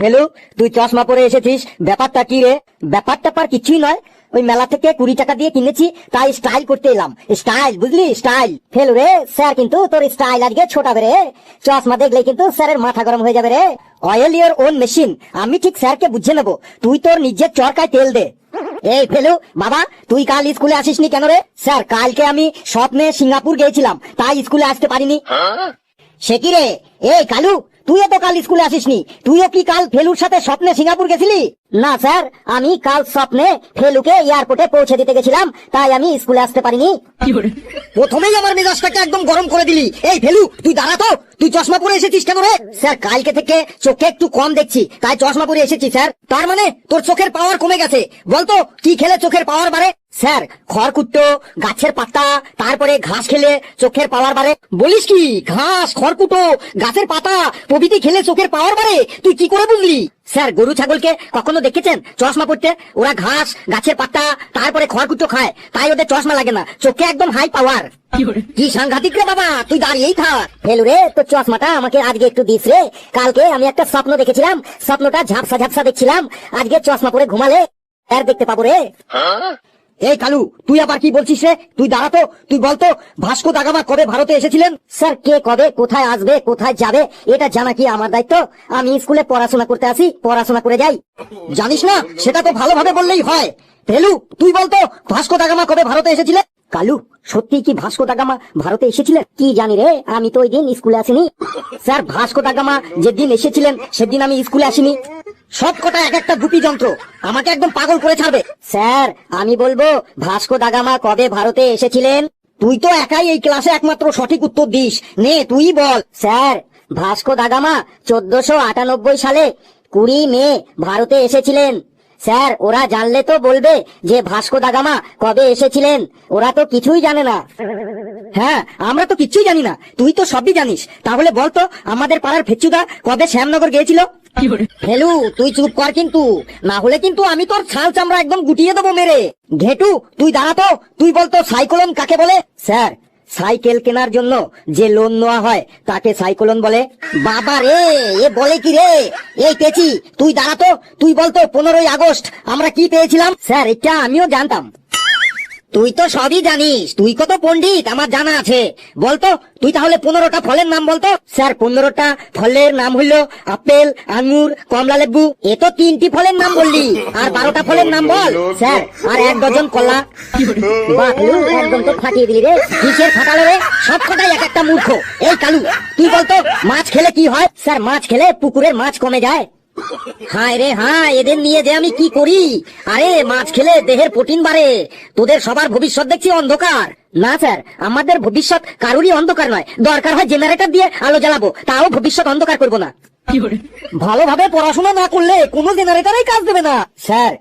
ফেলু, তুই চশমা পরে এসেছিস, ব্যাপারটা কি রে? ব্যাপারটা পার কিছুই নয়, ওই মেলা থেকে 20 টাকা দিয়ে কিনেছি, তাই স্টাইল করতে এলাম। স্টাইল, বুঝলি, স্টাইল। ফেলু রে, স্যার কিন্তু তোর স্টাইল আজকে ছোটাবে রে। চশমা দেখলে কিন্তু স্যারের মাথা গরম হয়ে যাবে রে। অয়েল ইওর ওন মেশিন, আমি ঠিক স্যারকে বুঝে নেবো, তুই তোর নিজের চরকায় তেল দে। এই ফেলু বাবা, তুই কাল স্কুলে আসিসনি কেন রে? স্যার, কালকে আমি স্বপ্নে সিঙ্গাপুর গিয়েছিলাম, তাই স্কুলে আসতে পারিনি। সে কি রে? এই কালু, তুইও তো কাল স্কুলে আসিসনি, তুইও কি কাল ফেলুর সাথে স্বপ্নে সিঙ্গাপুর গেছিলি? না স্যার, আমি কাল স্বপ্নে ফেলুকে এয়ারপোর্টে পৌঁছে দিতে গেছিলাম, তাই আমি স্কুলে আসতে পারিনি। প্রথমেই আমার মেজাজটাকে একদম গরম করে দিলি। এই ফেলু, তুই দাঁড়া তো, তুই চশমা পরে এসেছিস কেন রে? স্যার, কালকে থেকে চোখে একটু কম দেখছি, তাই চশমা পরে এসেছি স্যার। তার মানে তোর চোখের পাওয়ার কমে গেছে? বলতো কি খেলে চোখের পাওয়ার বাড়ে? স্যার, খড়কুটো, গাছের পাতা, তারপরে ঘাস খেলে চোখের পাওয়ার বাড়ে। বলিস কি? ঘাস, খড়কুটো, গাছের পাতা প্রভৃতি খেলে চোখের পাওয়ার বাড়ে? তুই কি করে বুঝলি? স্যার, গরু ছাগলকে কখনো দেখেছেন চশমা পড়তে? ওরা ঘাস, গাছের পাতা, তারপরে খড়কুটো খায়, তাই ওদের চশমা লাগে না, চোখে একদম হাই পাওয়ার। কি সাংঘাতিক রে বাবা, তুই দাঁড়িয়েই থাক। ফেলু রে, তোর চশমাটা আমাকে আজকে একটু দিস রে। কালকে আমি একটা স্বপ্ন দেখেছিলাম, স্বপ্নটা ঝাপসা ঝাপসা দেখছিলাম, আজকে চশমা পরে ঘুমালে আর দেখতে পাবো রে। এই কালু, তুই আবার কি বলছিস রে? তুই দাঁড়া তো, তুই বলতো ভাস্কো দা গামা কবে ভারতে এসেছিলেন? স্যার, কে কবে কোথায় আসবে কোথায় যাবে এটা জানা কি আমার দায়িত্ব? আমি স্কুলে পড়াশোনা করতে আসি, পড়াশোনা করে যাই। জানিস না? সেটা তো ভালোভাবে বললেই হয়। ফেলু, তুই বলতো ভাস্কো দা গামা কবে ভারতে এসেছিলেন? কালু, সত্যি কি ভাস্কো দা গামা ভারতে এসেছিলেন? কি জানি রে, আমি তো ওই দিন স্কুলে আসিনি। স্যার, ভাস্কো দা গামা যেদিন এসেছিলেন সেদিন আমি স্কুলে আসিনি। সব কটা এক একটা গুপি যন্ত্র, আমাকে একদম পাগল করে ছাড়বে। স্যার, আমি বলবো ভাস্কো দা গামা কবে ভারতে এসেছিলেন? তুই তো একাই এই ক্লাসে একমাত্র সঠিক উত্তর দিস, নে তুই বল। স্যার, ভাস্কো দা গামা 1498 সালে 20 মে ভারতে এসেছিলেন। স্যার, ওরা জানলে তো বলবে যে ভাস্কো দা গামা কবে এসেছিলেন, ওরা তো কিছুই জানে না। হ্যাঁ, আমরা তো কিছুই জানি না, তুই তো সবই জানিস। তাহলে বলতো আমাদের পাড়ার ফেচুদা কবে শ্যামনগর গিয়েছিল? ফেলু, তুই চুপ কর কিন্তু, না হলে কিন্তু আমি তোর ছাল চামড়া একদম গুটিয়ে দেবো মেরে। ঘেটু, তুই দাঁড়া তো, তুই বলতো সাইক্লোন কাকে বলে? স্যার, সাইকেল কেনার জন্য যে লোন নেওয়া হয় তাকে সাইক্লোন বলে। বাবা রে, এ বলে কি রে? এই পেছি, তুই দাঁড়া তো, তুই বলতো 15ই আগস্ট আমরা কি পেয়েছিলাম? স্যার, এটা আমিও জানতাম। তুই তো সবই জানিস, তুই কত পণ্ডিত আমার জানা আছে। বলতো তুই তাহলে 15টা ফলের নাম বলতো। স্যার, 15টা ফলের নাম হলো আপেল, আঙ্গুর, কমলা লেবু। এ তো 3টি ফলের নাম বললি, আর 12টা ফলের নাম বল। স্যার, আর 1 ডজন কলা। বাবলু, একদম তো ফাটিয়ে দিলি রে, কিসের ফাটালো রে? সব কটাই এক একটা মূর্খ। এই কালু, তুই বলতো মাছ খেলে কি হয়? স্যার, মাছ খেলে পুকুরের মাছ কমে যায়। হায় রে হায়, এদের নিয়ে যে আমি কি করি। আরে, মাছ খেলে দেহের প্রোটিন বাড়ে। তোদের সবার ভবিষ্যৎ দেখছি অন্ধকার। না স্যার, আমাদের ভবিষ্যৎ কারুরই অন্ধকার নয়, দরকার হয় জেনারেটর দিয়ে আলো জ্বালাবো, তাও ভবিষ্যৎ অন্ধকার করবো না। ভালোভাবে পড়াশোনা না করলে কোনো জেনারেটরই কাজ দেবে না। স্যার,